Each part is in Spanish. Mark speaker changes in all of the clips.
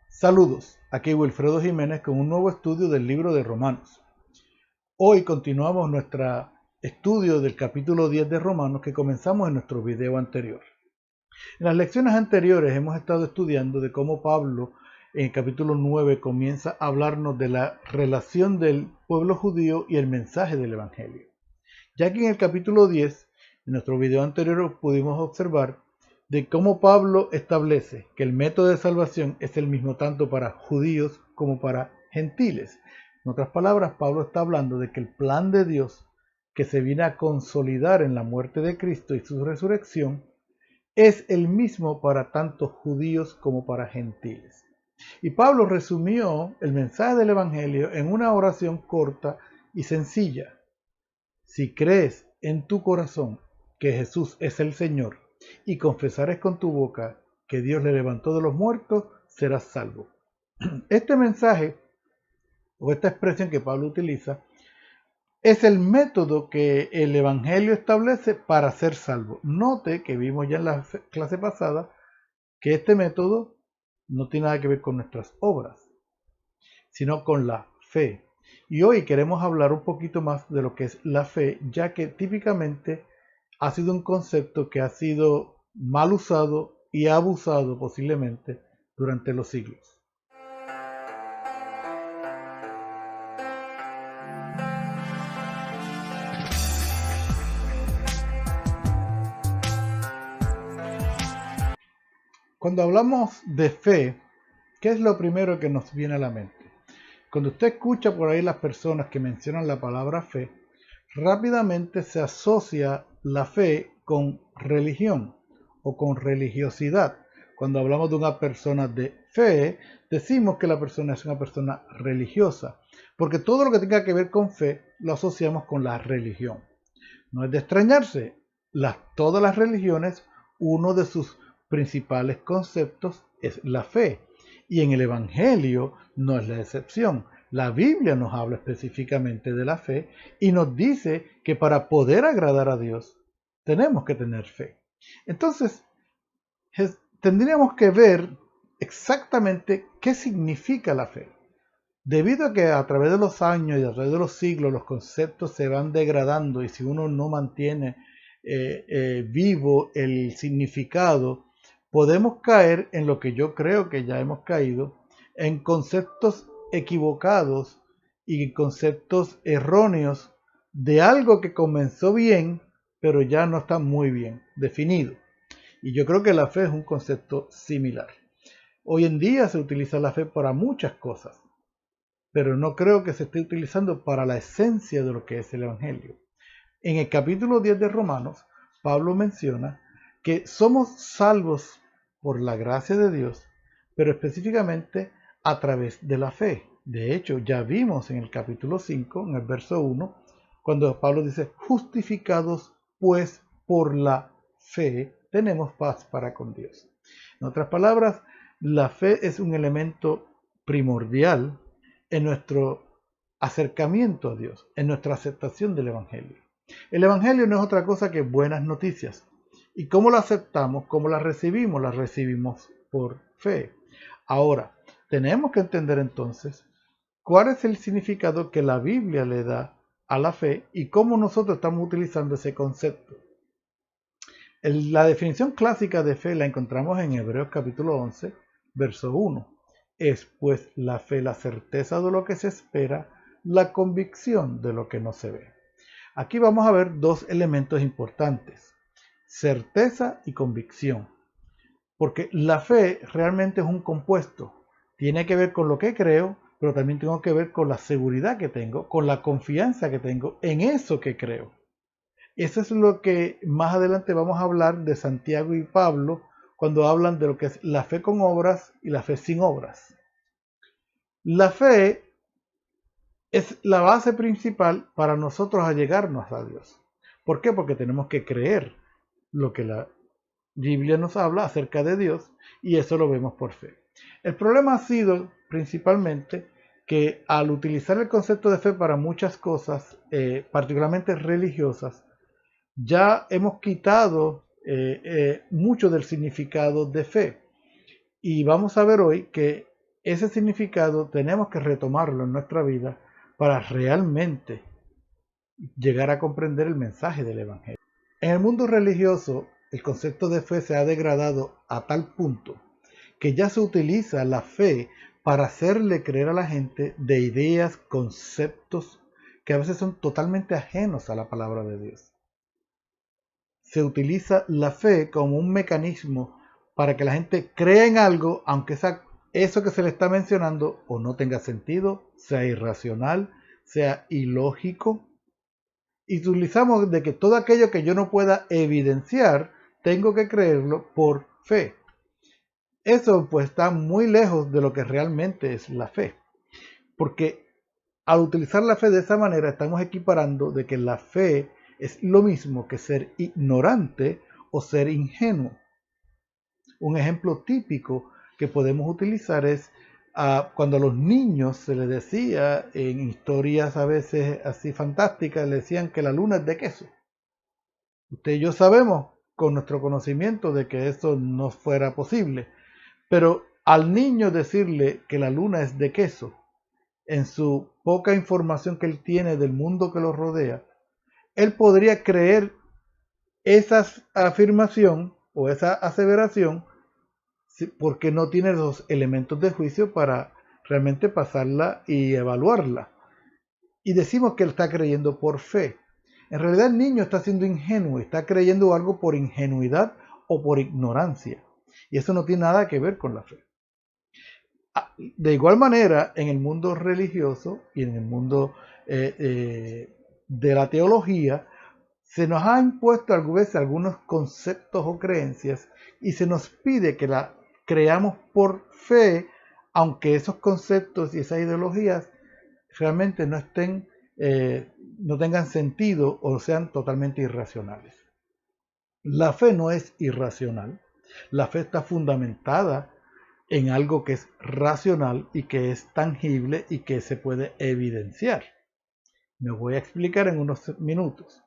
Speaker 1: Saludos, aquí Wilfredo Jiménez con un nuevo estudio del libro de Romanos. Hoy continuamos nuestro estudio del capítulo 10 de Romanos que comenzamos en nuestro video anterior. En las lecciones anteriores hemos estado estudiando de cómo Pablo en el capítulo 9 comienza a hablarnos de la relación del pueblo judío y el mensaje del Evangelio. Ya que en el capítulo 10, en nuestro video anterior, pudimos observar de cómo Pablo establece que el método de salvación es el mismo tanto para judíos como para gentiles. En otras palabras, Pablo está hablando de que el plan de Dios que se viene a consolidar en la muerte de Cristo y su resurrección es el mismo para tanto judíos como para gentiles. Y Pablo resumió el mensaje del Evangelio en una oración corta y sencilla. Si crees en tu corazón que Jesús es el Señor y confesares con tu boca que Dios le levantó de los muertos, serás salvo. Este mensaje o esta expresión que Pablo utiliza es el método que el Evangelio establece para ser salvo. Note que vimos ya en la clase pasada que este método no tiene nada que ver con nuestras obras, sino con la fe. Y hoy queremos hablar un poquito más de lo que es la fe, ya que típicamente ha sido un concepto que ha sido mal usado y abusado posiblemente durante los siglos. Cuando hablamos de fe, ¿qué es lo primero que nos viene a la mente? Cuando usted escucha por ahí las personas que mencionan la palabra fe, rápidamente se asocia la fe con religión o con religiosidad. Cuando hablamos de una persona de fe, decimos que la persona es una persona religiosa, porque todo lo que tenga que ver con fe lo asociamos con la religión. No es de extrañarse, todas las religiones, uno de sus principales conceptos es la fe. Y en el Evangelio no es la excepción. La Biblia nos habla específicamente de la fe y nos dice que para poder agradar a Dios tenemos que tener fe. Entonces, tendríamos que ver exactamente qué significa la fe. Debido a que a través de los años y a través de los siglos los conceptos se van degradando y si uno no mantiene vivo el significado, podemos caer en lo que yo creo que ya hemos caído, en conceptos equivocados y conceptos erróneos de algo que comenzó bien, pero ya no está muy bien definido. Y yo creo que la fe es un concepto similar. Hoy en día se utiliza la fe para muchas cosas, pero no creo que se esté utilizando para la esencia de lo que es el Evangelio. En el capítulo 10 de Romanos, Pablo menciona que somos salvos por la gracia de Dios, pero específicamente a través de la fe. De hecho, ya vimos en el capítulo 5, en el verso 1, cuando Pablo dice, justificados pues por la fe, tenemos paz para con Dios. En otras palabras, la fe es un elemento primordial en nuestro acercamiento a Dios, en nuestra aceptación del Evangelio. El Evangelio no es otra cosa que buenas noticias. ¿Y cómo la aceptamos? ¿Cómo la recibimos? La recibimos por fe. Ahora, tenemos que entender entonces cuál es el significado que la Biblia le da a la fe y cómo nosotros estamos utilizando ese concepto. La definición clásica de fe la encontramos en Hebreos capítulo 11, verso 1. Es pues la fe la certeza de lo que se espera, la convicción de lo que no se ve. Aquí vamos a ver dos elementos importantes, certeza y convicción. Porque la fe realmente es un compuesto. Tiene que ver con lo que creo, pero también tengo que ver con la seguridad que tengo, con la confianza que tengo en eso que creo. Eso es lo que más adelante vamos a hablar de Santiago y Pablo cuando hablan de lo que es la fe con obras y la fe sin obras. La fe es la base principal para nosotros allegarnos a Dios. ¿Por qué? Porque tenemos que creer lo que la Biblia nos habla acerca de Dios y eso lo vemos por fe. El problema ha sido principalmente que al utilizar el concepto de fe para muchas cosas, particularmente religiosas, ya hemos quitado mucho del significado de fe. Y vamos a ver hoy que ese significado tenemos que retomarlo en nuestra vida para realmente llegar a comprender el mensaje del Evangelio. En el mundo religioso, el concepto de fe se ha degradado a tal punto que ya se utiliza la fe para hacerle creer a la gente de ideas, conceptos que a veces son totalmente ajenos a la palabra de Dios. Se utiliza la fe como un mecanismo para que la gente crea en algo, aunque eso que se le está mencionando o no tenga sentido, sea irracional, sea ilógico. Y utilizamos de que todo aquello que yo no pueda evidenciar, tengo que creerlo por fe. Eso pues está muy lejos de lo que realmente es la fe. Porque al utilizar la fe de esa manera estamos equiparando de que la fe es lo mismo que ser ignorante o ser ingenuo. Un ejemplo típico que podemos utilizar es cuando a los niños se les decía en historias a veces así fantásticas, le decían que la luna es de queso. Usted y yo sabemos con nuestro conocimiento de que eso no fuera posible, pero al niño decirle que la luna es de queso, en su poca información que él tiene del mundo que lo rodea, él podría creer esa afirmación o esa aseveración porque no tiene los elementos de juicio para realmente pasarla y evaluarla. Y decimos que él está creyendo por fe. En realidad el niño está siendo ingenuo, está creyendo algo por ingenuidad o por ignorancia. Y eso no tiene nada que ver con la fe. De igual manera, en el mundo religioso y en el mundo de la teología, se nos ha impuesto algunas veces algunos conceptos o creencias y se nos pide que la creamos por fe, aunque esos conceptos y esas ideologías realmente no tengan sentido o sean totalmente irracionales. La fe no es irracional. La fe está fundamentada en algo que es racional y que es tangible y que se puede evidenciar. Me voy a explicar en unos minutos.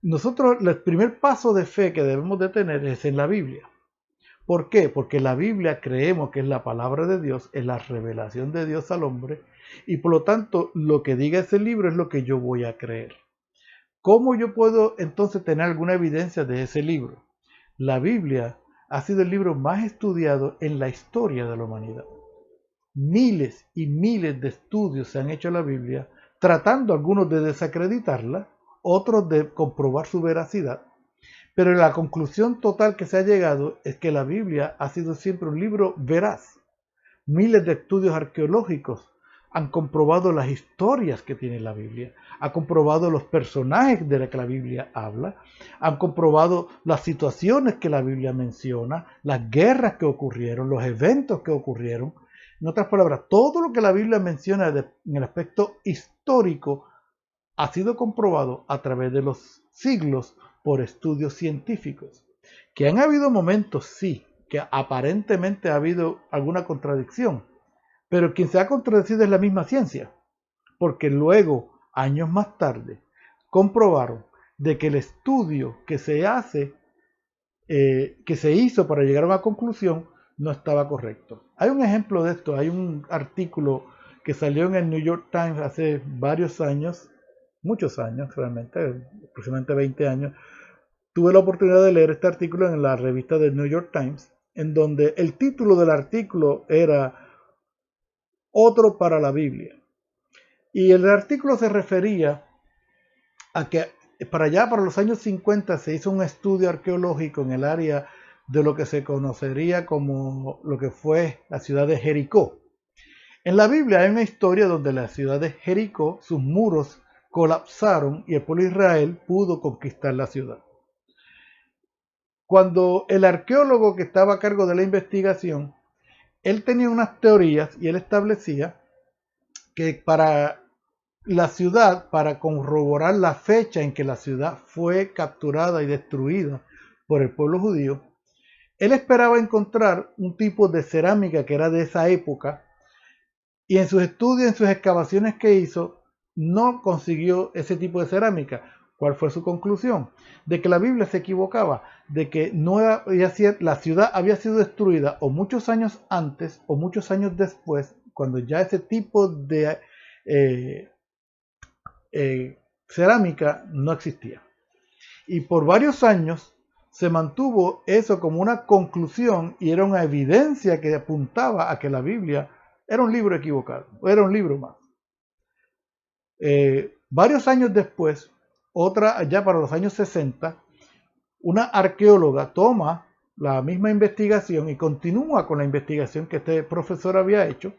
Speaker 1: Nosotros, el primer paso de fe que debemos de tener es en la Biblia. ¿Por qué? Porque la Biblia creemos que es la palabra de Dios, es la revelación de Dios al hombre, y por lo tanto lo que diga ese libro es lo que yo voy a creer. ¿Cómo yo puedo entonces tener alguna evidencia de ese libro? La Biblia ha sido el libro más estudiado en la historia de la humanidad. Miles y miles de estudios se han hecho en la Biblia, tratando algunos de desacreditarla, otros de comprobar su veracidad. Pero la conclusión total que se ha llegado es que la Biblia ha sido siempre un libro veraz. Miles de estudios arqueológicos han comprobado las historias que tiene la Biblia, han comprobado los personajes de los que la Biblia habla, han comprobado las situaciones que la Biblia menciona, las guerras que ocurrieron, los eventos que ocurrieron. En otras palabras, todo lo que la Biblia menciona en el aspecto histórico ha sido comprobado a través de los siglos por estudios científicos. Que han habido momentos, sí, que aparentemente ha habido alguna contradicción, pero quien se ha contradecido es la misma ciencia, porque luego, años más tarde, comprobaron de que el estudio que se hace, que se hizo para llegar a una conclusión, no estaba correcto. Hay un ejemplo de esto, hay un artículo que salió en el New York Times hace varios años, muchos años realmente, aproximadamente 20 años. Tuve la oportunidad de leer este artículo en la revista del New York Times, en donde el título del artículo era Otro para la Biblia. Y el artículo se refería a que para los años 50 se hizo un estudio arqueológico en el área de lo que se conocería como lo que fue la ciudad de Jericó. En la Biblia hay una historia donde la ciudad de Jericó, sus muros colapsaron y el pueblo de Israel pudo conquistar la ciudad. Cuando el arqueólogo que estaba a cargo de la investigación, él tenía unas teorías y él establecía que para la ciudad, para corroborar la fecha en que la ciudad fue capturada y destruida por el pueblo judío, él esperaba encontrar un tipo de cerámica que era de esa época, y en sus estudios, en sus excavaciones que hizo, no consiguió ese tipo de cerámica. ¿Cuál fue su conclusión? De que la Biblia se equivocaba, de que la ciudad había sido destruida o muchos años antes o muchos años después, cuando ya ese tipo de cerámica no existía. Y por varios años se mantuvo eso como una conclusión y era una evidencia que apuntaba a que la Biblia era un libro equivocado, o era un libro más. Varios años después, ya para los años 60, una arqueóloga toma la misma investigación y continúa con la investigación que este profesor había hecho,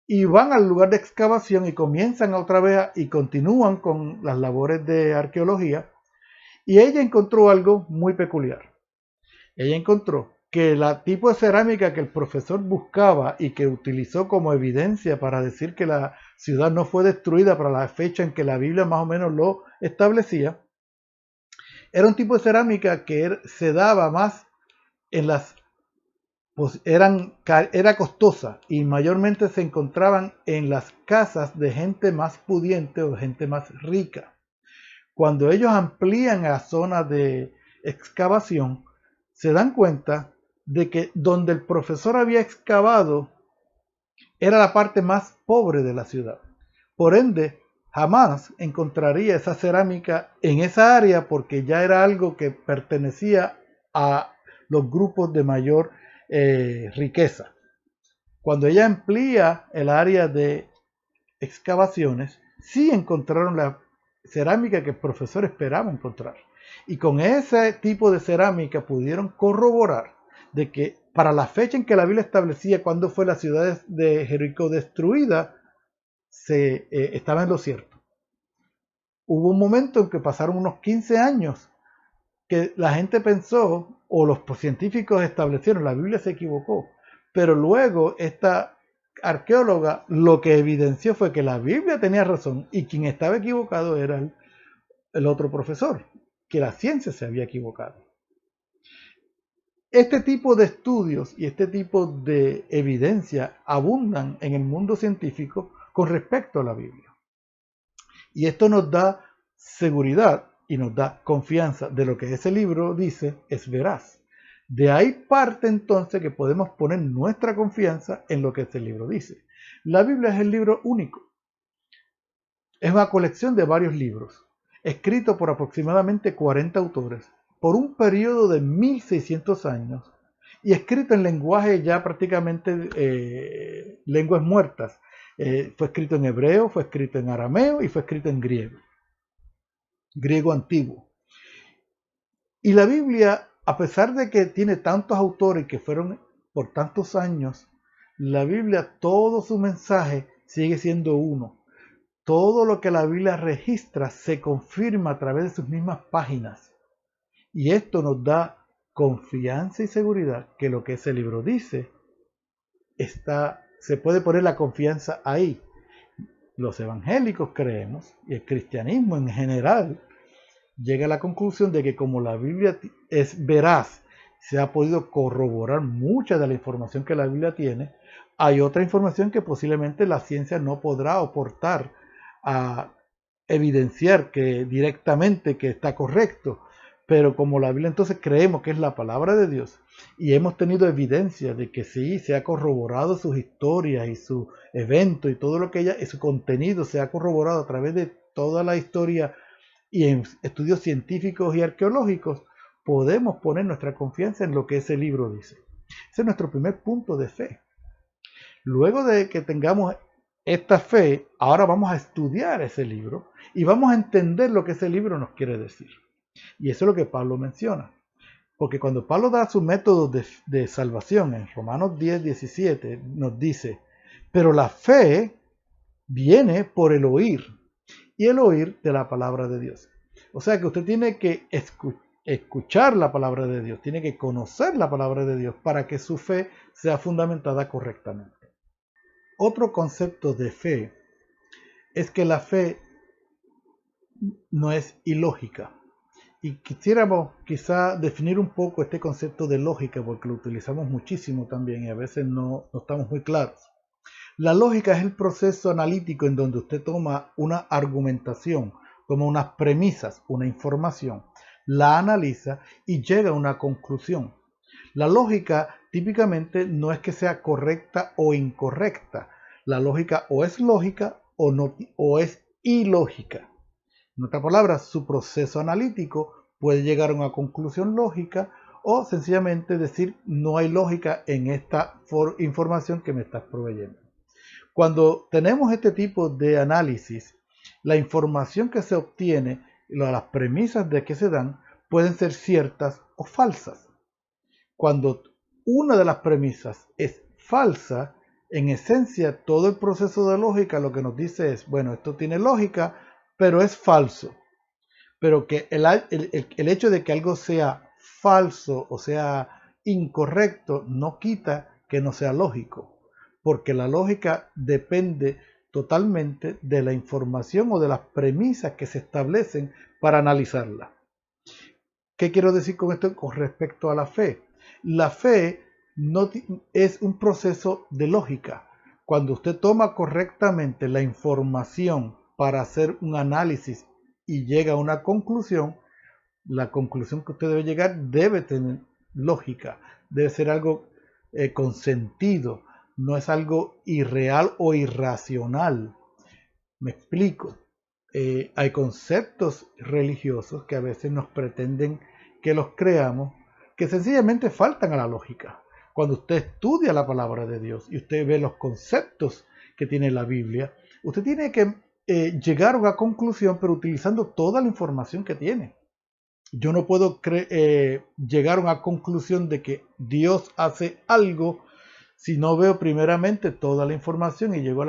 Speaker 1: y van al lugar de excavación y comienzan otra vez y continúan con las labores de arqueología, y ella encontró algo muy peculiar. Ella encontró que el tipo de cerámica que el profesor buscaba y que utilizó como evidencia para decir que la ciudad no fue destruida para la fecha en que la Biblia más o menos lo establecía, era un tipo de cerámica que se daba más en las... era costosa y mayormente se encontraban en las casas de gente más pudiente o gente más rica. Cuando ellos amplían la zona de excavación, se dan cuenta de que donde el profesor había excavado era la parte más pobre de la ciudad. Por ende, jamás encontraría esa cerámica en esa área porque ya era algo que pertenecía a los grupos de mayor riqueza. Cuando ella amplía el área de excavaciones, sí encontraron la cerámica que el profesor esperaba encontrar. Y con ese tipo de cerámica pudieron corroborar de que para la fecha en que la Biblia establecía cuándo fue la ciudad de Jericó destruida, estaba en lo cierto. Hubo un momento en que pasaron unos 15 años que la gente pensó, o los científicos establecieron, la Biblia se equivocó, pero luego esta arqueóloga lo que evidenció fue que la Biblia tenía razón y quien estaba equivocado era el otro profesor, que la ciencia se había equivocado. Este tipo de estudios y este tipo de evidencia abundan en el mundo científico con respecto a la Biblia. Y esto nos da seguridad y nos da confianza de lo que ese libro dice es veraz. De ahí parte entonces que podemos poner nuestra confianza en lo que ese libro dice. La Biblia es el libro único. Es una colección de varios libros, escrito por aproximadamente 40 autores, por un periodo de 1600 años, y escrito en lenguaje ya prácticamente lenguas muertas. Fue escrito en hebreo, fue escrito en arameo y fue escrito en griego antiguo. Y la Biblia, a pesar de que tiene tantos autores que fueron por tantos años, la Biblia, todo su mensaje sigue siendo uno. Todo lo que la Biblia registra se confirma a través de sus mismas páginas. Y esto nos da confianza y seguridad que lo que ese libro dice se puede poner la confianza ahí. Los evangélicos creemos, y el cristianismo en general, llega a la conclusión de que como la Biblia es veraz, se ha podido corroborar mucha de la información que la Biblia tiene, hay otra información que posiblemente la ciencia no podrá aportar a evidenciar que directamente que está correcto, pero como la Biblia entonces creemos que es la palabra de Dios y hemos tenido evidencia de que sí, se ha corroborado sus historias y su evento y todo lo que ella y su contenido se ha corroborado a través de toda la historia y en estudios científicos y arqueológicos, podemos poner nuestra confianza en lo que ese libro dice. Ese es nuestro primer punto de fe. Luego de que tengamos esta fe, ahora vamos a estudiar ese libro y vamos a entender lo que ese libro nos quiere decir. Y eso es lo que Pablo menciona. Porque cuando Pablo da su método de salvación en Romanos 10, 17, nos dice, pero la fe viene por el oír, y el oír de la palabra de Dios. O sea que usted tiene que escuchar la palabra de Dios, tiene que conocer la palabra de Dios para que su fe sea fundamentada correctamente. Otro concepto de fe es que la fe no es ilógica. Y quisiéramos quizá definir un poco este concepto de lógica porque lo utilizamos muchísimo también y a veces no estamos muy claros. La lógica es el proceso analítico en donde usted toma una argumentación, toma unas premisas, una información, la analiza y llega a una conclusión. La lógica típicamente no es que sea correcta o incorrecta. La lógica o es lógica o, no, o es ilógica. En otras palabras, su proceso analítico puede llegar a una conclusión lógica o sencillamente decir no hay lógica en esta información que me estás proveyendo. Cuando tenemos este tipo de análisis, la información que se obtiene, las premisas de que se dan, pueden ser ciertas o falsas. Cuando una de las premisas es falsa, en esencia todo el proceso de lógica lo que nos dice es, bueno, esto tiene lógica, pero es falso. Pero que el hecho de que algo sea falso o sea incorrecto no quita que no sea lógico, porque la lógica depende totalmente de la información o de las premisas que se establecen para analizarla. ¿Qué quiero decir con esto con respecto a la fe? La fe no es un proceso de lógica. Cuando usted toma correctamente la información para hacer un análisis y llega a una conclusión, la conclusión que usted debe llegar debe tener lógica, debe ser algo con sentido, no es algo irreal o irracional. Me explico. Hay conceptos religiosos que a veces nos pretenden que los creamos, que sencillamente faltan a la lógica. Cuando usted estudia la palabra de Dios y usted ve los conceptos que tiene la Biblia, usted tiene que llegar a una conclusión, pero utilizando toda la información que tiene. Yo no puedo llegar a una conclusión de que Dios hace algo si no veo primeramente toda la información y llego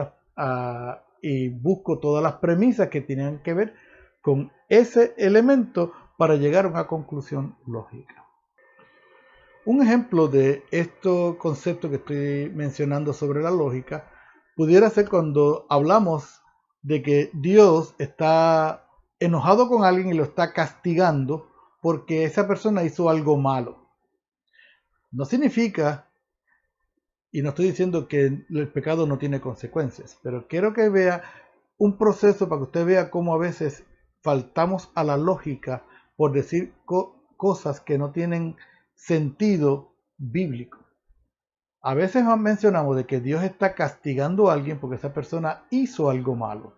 Speaker 1: y busco todas las premisas que tienen que ver con ese elemento para llegar a una conclusión lógica. Un ejemplo de estos conceptos que estoy mencionando sobre la lógica pudiera ser cuando hablamos de que Dios está enojado con alguien y lo está castigando porque esa persona hizo algo malo. No significa, y no estoy diciendo que el pecado no tiene consecuencias, pero quiero que vea un proceso para que usted vea cómo a veces faltamos a la lógica por decir cosas que no tienen sentido bíblico. A veces mencionamos de que Dios está castigando a alguien porque esa persona hizo algo malo.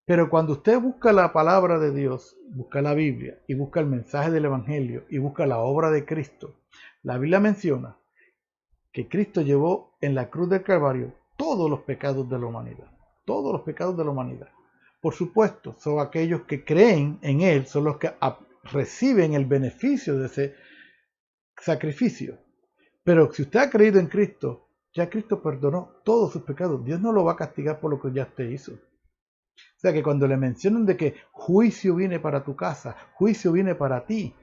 Speaker 1: Pero cuando usted busca la palabra de Dios, busca la Biblia y busca el mensaje del Evangelio y busca la obra de Cristo, la Biblia menciona que Cristo llevó en la cruz del Calvario todos los pecados de la humanidad. Todos los pecados de la humanidad. Por supuesto, son aquellos que creen en Él, son los que reciben el beneficio de ese sacrificio. Pero si usted ha creído en Cristo, ya Cristo perdonó todos sus pecados. Dios no lo va a castigar por lo que ya usted hizo. O sea que cuando le mencionan de que juicio viene para tu casa, juicio viene para ti,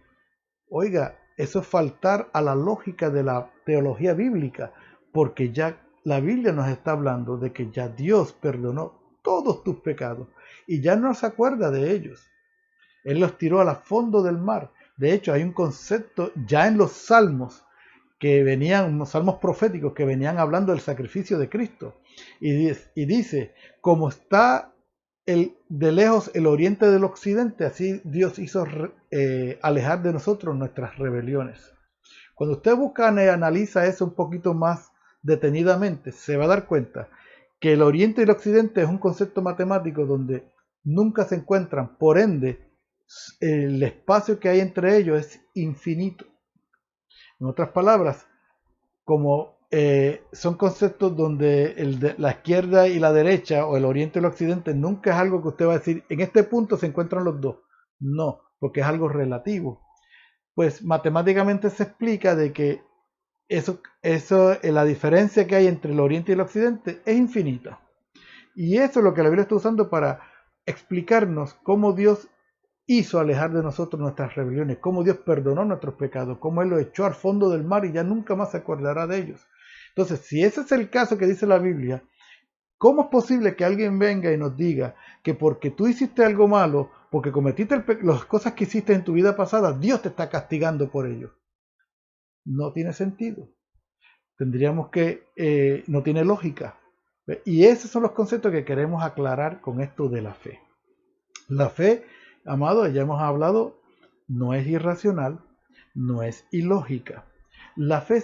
Speaker 1: oiga, eso es faltar a la lógica de la teología bíblica, porque ya la Biblia nos está hablando de que ya Dios perdonó todos tus pecados y ya no se acuerda de ellos. Él los tiró al fondo del mar. De hecho, hay un concepto ya en los salmos que venían, unos salmos proféticos que venían hablando del sacrificio de Cristo. Y dice, como está de lejos el oriente del occidente, así Dios hizo alejar de nosotros nuestras rebeliones. Cuando usted busca y analiza eso un poquito más detenidamente, se va a dar cuenta que el oriente y el occidente es un concepto matemático donde nunca se encuentran, por ende, el espacio que hay entre ellos es infinito. En otras palabras, como son conceptos donde la izquierda y la derecha o el oriente y el occidente nunca es algo que usted va a decir, en este punto se encuentran los dos. No, porque es algo relativo. Pues matemáticamente se explica de que la diferencia que hay entre el oriente y el occidente es infinita. Y eso es lo que la Biblia está usando para explicarnos cómo Dios hizo alejar de nosotros nuestras rebeliones, cómo Dios perdonó nuestros pecados, cómo Él los echó al fondo del mar y ya nunca más se acordará de ellos. Entonces, si ese es el caso que dice la Biblia, ¿cómo es posible que alguien venga y nos diga que porque tú hiciste algo malo, porque cometiste las cosas que hiciste en tu vida pasada, Dios te está castigando por ello? No tiene sentido. Tendríamos que, no tiene lógica. Y esos son los conceptos que queremos aclarar con esto de la fe. La fe, amado, ya hemos hablado, no es irracional, no es ilógica. La fe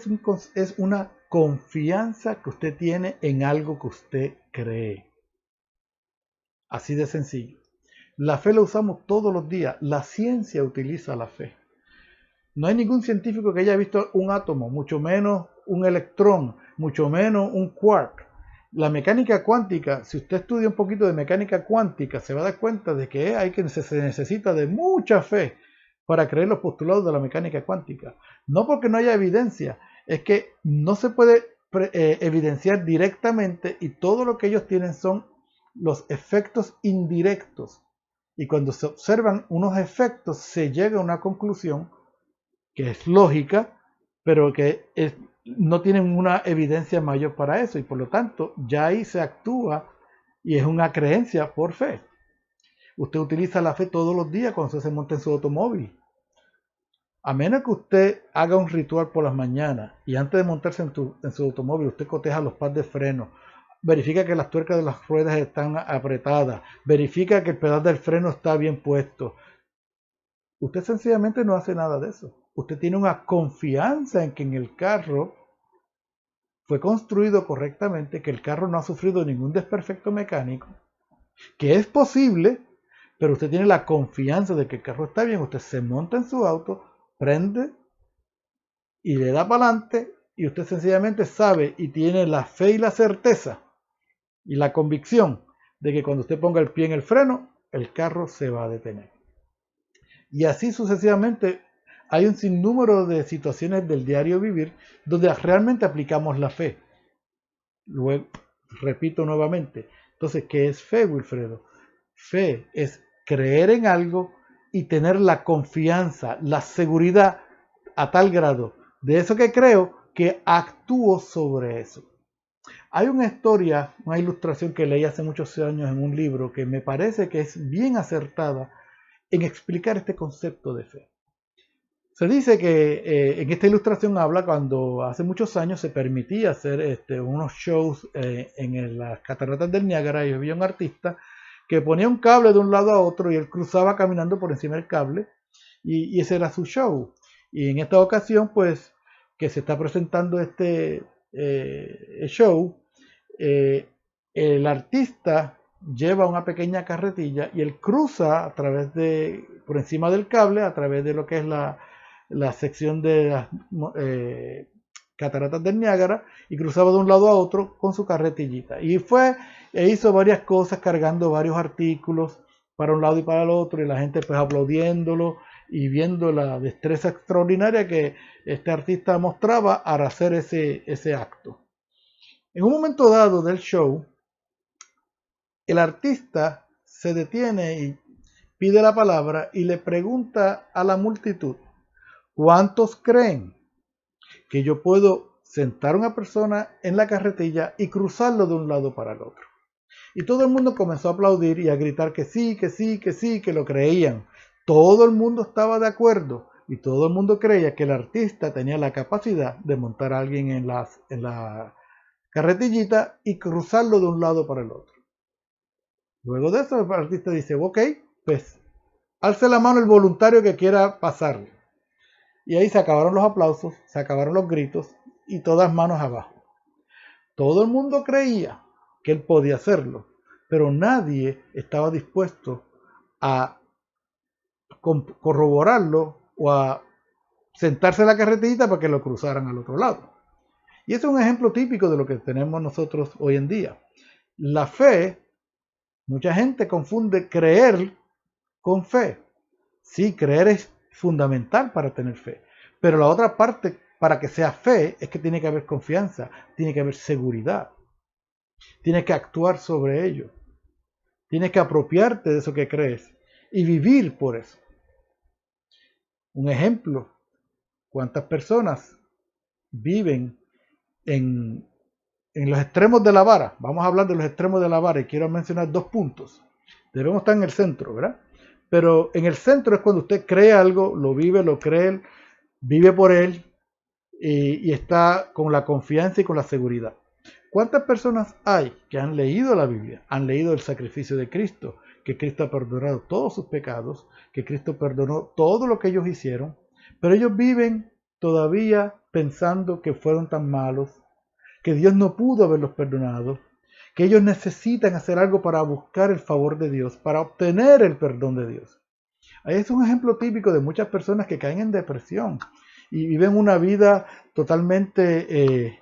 Speaker 1: es una confianza que usted tiene en algo que usted cree. Así de sencillo. La fe la usamos todos los días. La ciencia utiliza la fe. No hay ningún científico que haya visto un átomo, mucho menos un electrón, mucho menos un quark. La mecánica cuántica, si usted estudia un poquito de mecánica cuántica, se va a dar cuenta de que se necesita de mucha fe para creer los postulados de la mecánica cuántica. No porque no haya evidencia, es que no se puede evidenciar directamente y todo lo que ellos tienen son los efectos indirectos. Y cuando se observan unos efectos, se llega a una conclusión que es lógica, pero que no tienen una evidencia mayor para eso y por lo tanto ya ahí se actúa y es una creencia por fe. Usted utiliza la fe todos los días cuando usted se monta en su automóvil. A menos que usted haga un ritual por las mañanas y antes de montarse en su automóvil usted coteja los pads de freno, verifica que las tuercas de las ruedas están apretadas, verifica que el pedal del freno está bien puesto. Usted sencillamente no hace nada de eso. Usted tiene una confianza en que en el carro fue construido correctamente, que el carro no ha sufrido ningún desperfecto mecánico, que es posible, pero usted tiene la confianza de que el carro está bien. Usted se monta en su auto, prende y le da para adelante y usted sencillamente sabe y tiene la fe y la certeza y la convicción de que cuando usted ponga el pie en el freno, el carro se va a detener. Y así sucesivamente hay un sinnúmero de situaciones del diario vivir donde realmente aplicamos la fe. Luego, repito nuevamente, entonces, ¿qué es fe, Wilfredo? Fe es creer en algo y tener la confianza, la seguridad a tal grado de eso que creo que actúo sobre eso. Hay una historia, una ilustración que leí hace muchos años en un libro que me parece que es bien acertada en explicar este concepto de fe. Se dice que en esta ilustración habla cuando hace muchos años se permitía hacer unos shows en las cataratas del Niágara y había un artista que ponía un cable de un lado a otro y él cruzaba caminando por encima del cable y ese era su show. Y en esta ocasión, pues, que se está presentando este show, el artista lleva una pequeña carretilla y él cruza por encima del cable, a través de lo que es la sección de las cataratas del Niágara, y cruzaba de un lado a otro con su carretillita. Y fue e hizo varias cosas cargando varios artículos para un lado y para el otro, y la gente pues aplaudiéndolo y viendo la destreza extraordinaria que este artista mostraba al hacer ese acto. En un momento dado del show, el artista se detiene y pide la palabra y le pregunta a la multitud: ¿cuántos creen que yo puedo sentar a una persona en la carretilla y cruzarlo de un lado para el otro? Y todo el mundo comenzó a aplaudir y a gritar que sí, que sí, que sí, que lo creían. Todo el mundo estaba de acuerdo y todo el mundo creía que el artista tenía la capacidad de montar a alguien en la carretillita y cruzarlo de un lado para el otro. Luego de eso el artista dice: ok, pues alce la mano el voluntario que quiera pasarlo. Y ahí se acabaron los aplausos, se acabaron los gritos y todas manos abajo. Todo el mundo creía que él podía hacerlo, pero nadie estaba dispuesto a corroborarlo o a sentarse en la carretilla para que lo cruzaran al otro lado. Y eso es un ejemplo típico de lo que tenemos nosotros hoy en día. La fe, mucha gente confunde creer con fe. Sí, creer es fundamental para tener fe, pero la otra parte para que sea fe es que tiene que haber confianza, tiene que haber seguridad, tienes que actuar sobre ello, tienes que apropiarte de eso que crees y vivir por eso. Un ejemplo: ¿cuántas personas viven en los extremos de la vara? Vamos a hablar de los extremos de la vara y quiero mencionar 2 puntos. Debemos estar en el centro, ¿verdad? Pero en el centro es cuando usted cree algo, lo vive, lo cree, vive por él y está con la confianza y con la seguridad. ¿Cuántas personas hay que han leído la Biblia, han leído el sacrificio de Cristo, que Cristo ha perdonado todos sus pecados, que Cristo perdonó todo lo que ellos hicieron, pero ellos viven todavía pensando que fueron tan malos, que Dios no pudo haberlos perdonado, que ellos necesitan hacer algo para buscar el favor de Dios, para obtener el perdón de Dios. Ahí es un ejemplo típico de muchas personas que caen en depresión y viven una vida totalmente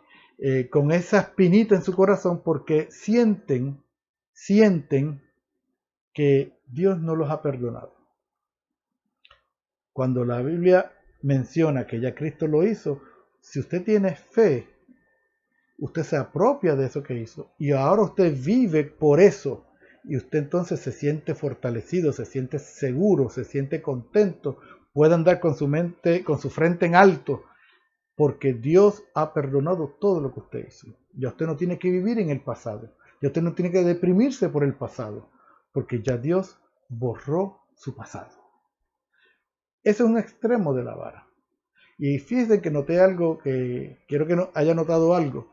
Speaker 1: con esa espinita en su corazón porque sienten que Dios no los ha perdonado. Cuando la Biblia menciona que ya Cristo lo hizo, si usted tiene fe, usted se apropia de eso que hizo y ahora usted vive por eso y usted entonces se siente fortalecido, se siente seguro, se siente contento, puede andar con su mente, con su frente en alto, porque Dios ha perdonado todo lo que usted hizo. Ya usted no tiene que vivir en el pasado, ya usted no tiene que deprimirse por el pasado, porque ya Dios borró su pasado. Ese es un extremo de la vara. Y fíjense que noté algo que quiero que haya notado algo.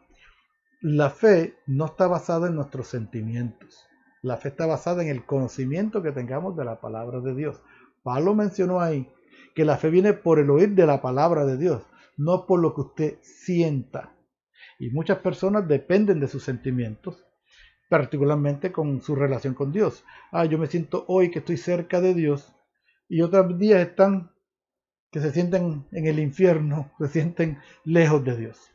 Speaker 1: La fe no está basada en nuestros sentimientos. La fe está basada en el conocimiento que tengamos de la palabra de Dios. Pablo mencionó ahí que la fe viene por el oír de la palabra de Dios, no por lo que usted sienta. Y muchas personas dependen de sus sentimientos, particularmente con su relación con Dios. Yo me siento hoy que estoy cerca de Dios y otros días están que se sienten en el infierno, se sienten lejos de Dios.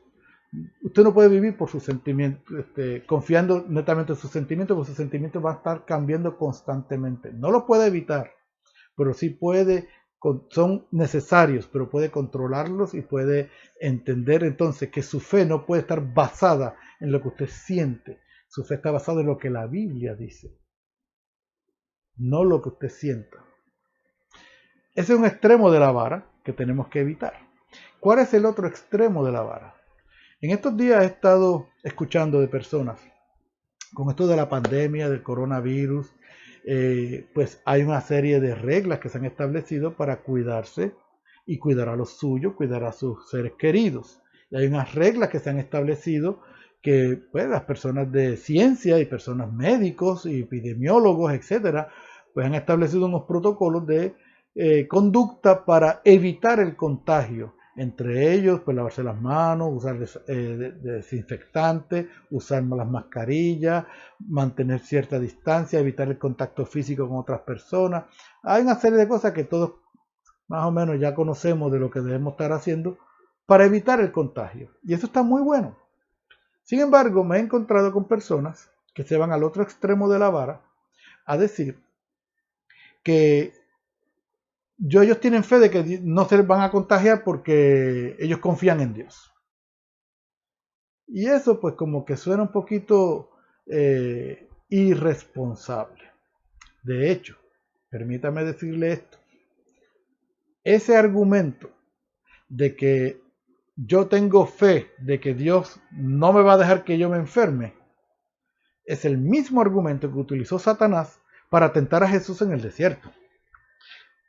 Speaker 1: Usted no puede vivir por sus sentimientos, confiando netamente en sus sentimientos, porque sus sentimientos van a estar cambiando constantemente. No lo puede evitar, pero sí puede, son necesarios, pero puede controlarlos y puede entender entonces que su fe no puede estar basada en lo que usted siente. Su fe está basada en lo que la Biblia dice, no lo que usted sienta. Ese es un extremo de la vara que tenemos que evitar. ¿Cuál es el otro extremo de la vara? En estos días he estado escuchando de personas, con esto de la pandemia, del coronavirus, pues hay una serie de reglas que se han establecido para cuidarse y cuidar a los suyos, cuidar a sus seres queridos. Y hay unas reglas que se han establecido que pues, las personas de ciencia y personas médicos y epidemiólogos, etcétera, pues han establecido unos protocolos de conducta para evitar el contagio. Entre ellos, pues lavarse las manos, usar desinfectante, usar las mascarillas, mantener cierta distancia, evitar el contacto físico con otras personas. Hay una serie de cosas que todos más o menos ya conocemos de lo que debemos estar haciendo para evitar el contagio. Y eso está muy bueno. Sin embargo, me he encontrado con personas que se van al otro extremo de la vara a decir que ellos tienen fe de que no se les van a contagiar porque ellos confían en Dios. Y eso pues como que suena un poquito irresponsable. De hecho, permítame decirle esto. Ese argumento de que yo tengo fe de que Dios no me va a dejar que yo me enferme, es el mismo argumento que utilizó Satanás para tentar a Jesús en el desierto.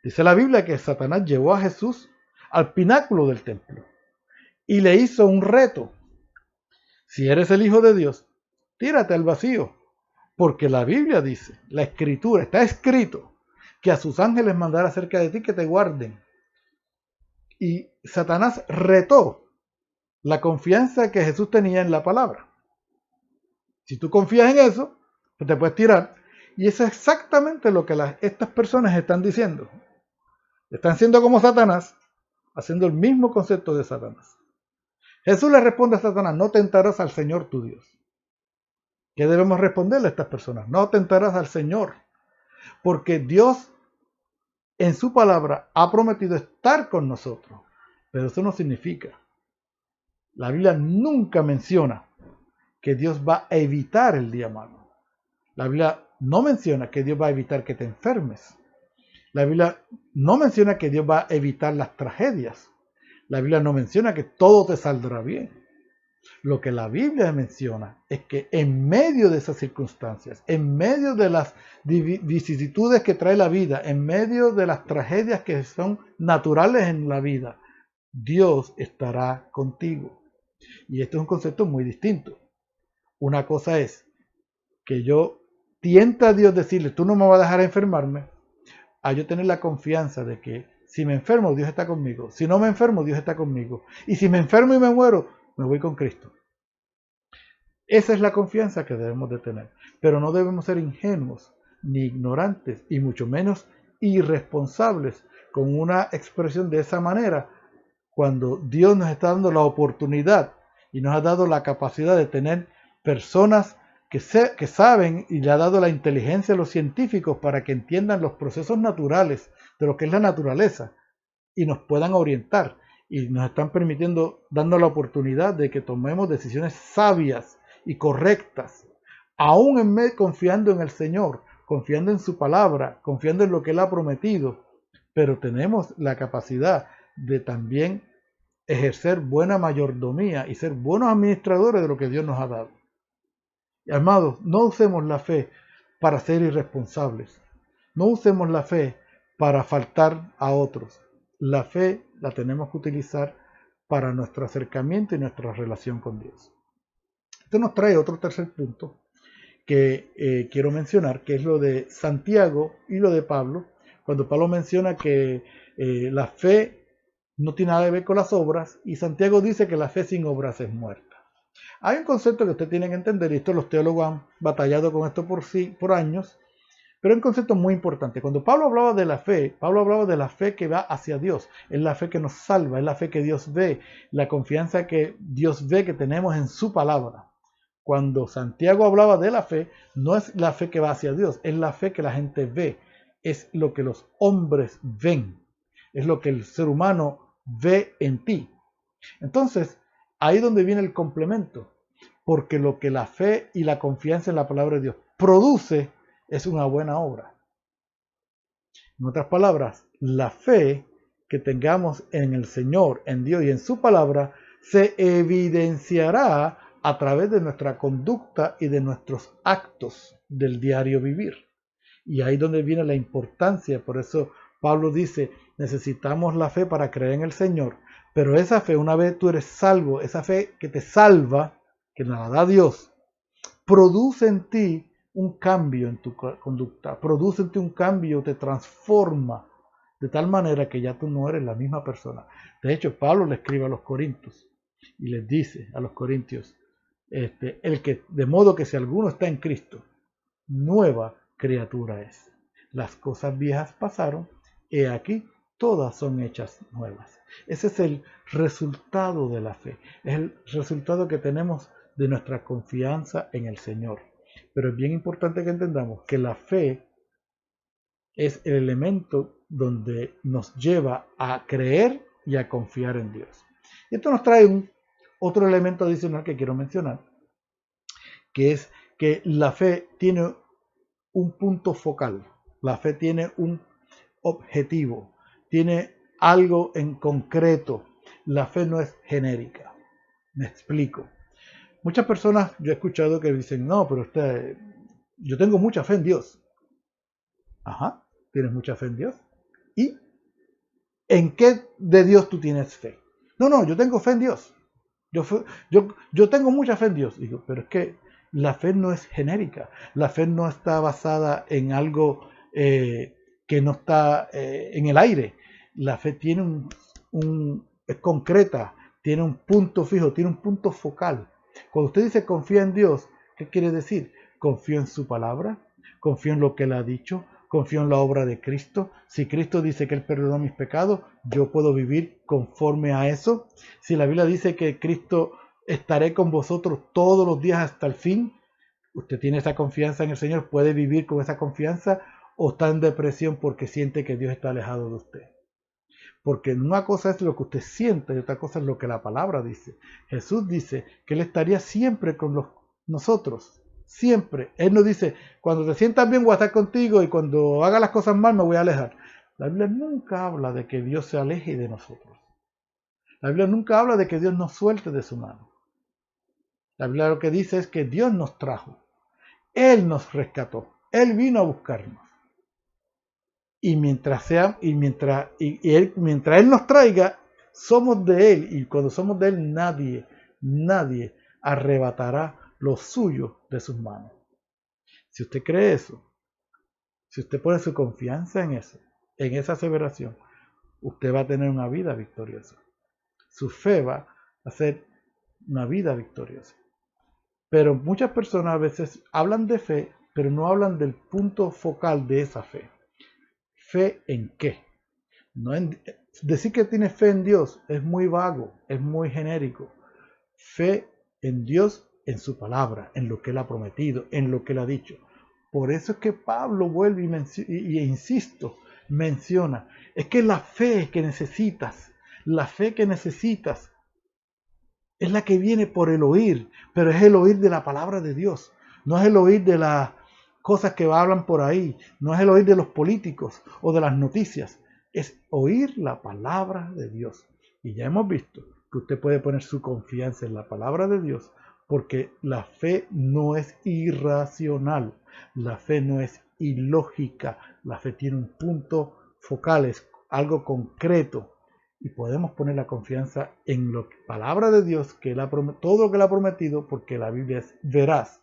Speaker 1: Dice la Biblia que Satanás llevó a Jesús al pináculo del templo y le hizo un reto. Si eres el Hijo de Dios, tírate al vacío, porque la Biblia dice, la Escritura, está escrito, que a sus ángeles mandará cerca de ti que te guarden. Y Satanás retó la confianza que Jesús tenía en la palabra. Si tú confías en eso, pues te puedes tirar. Y eso es exactamente lo que estas personas están diciendo. Están siendo como Satanás, haciendo el mismo concepto de Satanás. Jesús le responde a Satanás, no tentarás al Señor tu Dios. ¿Qué debemos responderle a estas personas? No tentarás al Señor, porque Dios en su palabra ha prometido estar con nosotros, pero eso no significa. La Biblia nunca menciona que Dios va a evitar el día malo. La Biblia no menciona que Dios va a evitar que te enfermes. La Biblia no menciona que Dios va a evitar las tragedias. La Biblia no menciona que todo te saldrá bien. Lo que la Biblia menciona es que en medio de esas circunstancias, en medio de las vicisitudes que trae la vida, en medio de las tragedias que son naturales en la vida, Dios estará contigo. Y esto es un concepto muy distinto. Una cosa es que yo tienta a Dios decirle, tú no me vas a dejar enfermarme, a yo tener la confianza de que si me enfermo, Dios está conmigo. Si no me enfermo, Dios está conmigo. Y si me enfermo y me muero, me voy con Cristo. Esa es la confianza que debemos de tener. Pero no debemos ser ingenuos, ni ignorantes, y mucho menos irresponsables con una expresión de esa manera, cuando Dios nos está dando la oportunidad y nos ha dado la capacidad de tener personas que saben, y le ha dado la inteligencia a los científicos para que entiendan los procesos naturales de lo que es la naturaleza y nos puedan orientar, y nos están permitiendo, dando la oportunidad de que tomemos decisiones sabias y correctas, aún confiando en el Señor, confiando en su palabra, confiando en lo que Él ha prometido, pero tenemos la capacidad de también ejercer buena mayordomía y ser buenos administradores de lo que Dios nos ha dado. Y amados, no usemos la fe para ser irresponsables. No usemos la fe para faltar a otros. La fe la tenemos que utilizar para nuestro acercamiento y nuestra relación con Dios. Esto nos trae otro tercer punto que quiero mencionar, que es lo de Santiago y lo de Pablo, cuando Pablo menciona que la fe no tiene nada que ver con las obras, y Santiago dice que la fe sin obras es muerta. Hay un concepto que ustedes tienen que entender, y esto los teólogos han batallado con esto por años, pero es un concepto muy importante. Cuando Pablo hablaba de la fe, Pablo hablaba de la fe que va hacia Dios, es la fe que nos salva, es la fe que Dios ve, la confianza que Dios ve que tenemos en su palabra. Cuando Santiago hablaba de la fe, no es la fe que va hacia Dios, es la fe que la gente ve, es lo que los hombres ven, es lo que el ser humano ve en ti. Entonces, ahí es donde viene el complemento, porque lo que la fe y la confianza en la palabra de Dios produce es una buena obra. En otras palabras, la fe que tengamos en el Señor, en Dios y en su palabra, se evidenciará a través de nuestra conducta y de nuestros actos del diario vivir. Y ahí es donde viene la importancia. Por eso Pablo dice, necesitamos la fe para creer en el Señor. Pero esa fe, una vez tú eres salvo, esa fe que te salva, que nos la da Dios, produce en ti un cambio en tu conducta, produce en ti un cambio, te transforma de tal manera que ya tú no eres la misma persona. De hecho, Pablo le escribe a los Corintios y les dice a los corintios, de modo que si alguno está en Cristo, nueva criatura es. Las cosas viejas pasaron, he aquí, todas son hechas nuevas. Ese es el resultado de la fe, es el resultado que tenemos de nuestra confianza en el Señor. Pero es bien importante que entendamos que la fe es el elemento donde nos lleva a creer y a confiar en Dios. Y esto nos trae otro elemento adicional que quiero mencionar, que es que la fe tiene un punto focal, la fe tiene un objetivo, tiene algo en concreto. La fe no es genérica. Me explico. Muchas personas yo he escuchado que dicen, no, pero yo tengo mucha fe en Dios. Ajá, ¿tienes mucha fe en Dios? ¿Y en qué de Dios tú tienes fe? No, yo tengo fe en Dios. Yo tengo mucha fe en Dios. Digo, pero es que la fe no es genérica. La fe no está basada en algo que no está en el aire. La fe tiene es concreta, tiene un punto fijo, tiene un punto focal. Cuando usted dice confía en Dios, ¿qué quiere decir? Confío en su palabra, confío en lo que Él ha dicho, confío en la obra de Cristo. Si Cristo dice que Él perdonó mis pecados, yo puedo vivir conforme a eso. Si la Biblia dice que Cristo estaré con vosotros todos los días hasta el fin, usted tiene esa confianza en el Señor, puede vivir con esa confianza, o está en depresión porque siente que Dios está alejado de usted. Porque una cosa es lo que usted siente y otra cosa es lo que la palabra dice. Jesús dice que Él estaría siempre con nosotros. Siempre. Él nos dice, cuando te sientas bien voy a estar contigo y cuando haga las cosas mal me voy a alejar. La Biblia nunca habla de que Dios se aleje de nosotros. La Biblia nunca habla de que Dios nos suelte de su mano. La Biblia lo que dice es que Dios nos trajo. Él nos rescató. Él vino a buscarnos. Y mientras Él nos traiga, somos de Él. Y cuando somos de Él, nadie arrebatará lo suyo de sus manos. Si usted cree eso, si usted pone su confianza en eso, en esa aseveración, usted va a tener una vida victoriosa. Su fe va a ser una vida victoriosa. Pero muchas personas a veces hablan de fe, pero no hablan del punto focal de esa fe. ¿Fe en qué? No en, decir que tiene fe en Dios es muy vago, es muy genérico. Fe en Dios, en su palabra, en lo que Él ha prometido, en lo que Él ha dicho. Por eso es que Pablo vuelve y insisto, menciona, es que la fe que necesitas, la fe que necesitas es la que viene por el oír, pero es el oír de la palabra de Dios, no es el oír de las cosas que hablan por ahí, no es el oír de los políticos o de las noticias, es oír la palabra de Dios. Y ya hemos visto que usted puede poner su confianza en la palabra de Dios porque la fe no es irracional, la fe no es ilógica, la fe tiene un punto focal, es algo concreto y podemos poner la confianza en la palabra de Dios, que todo lo que Él ha prometido, porque la Biblia es veraz,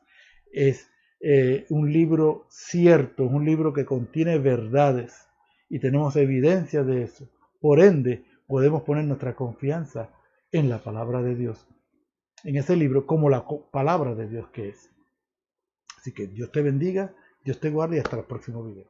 Speaker 1: es un libro cierto, es un libro que contiene verdades y tenemos evidencia de eso. Por ende, podemos poner nuestra confianza en la palabra de Dios, en ese libro, como la palabra de Dios que es. Así que Dios te bendiga, Dios te guarde y hasta el próximo video.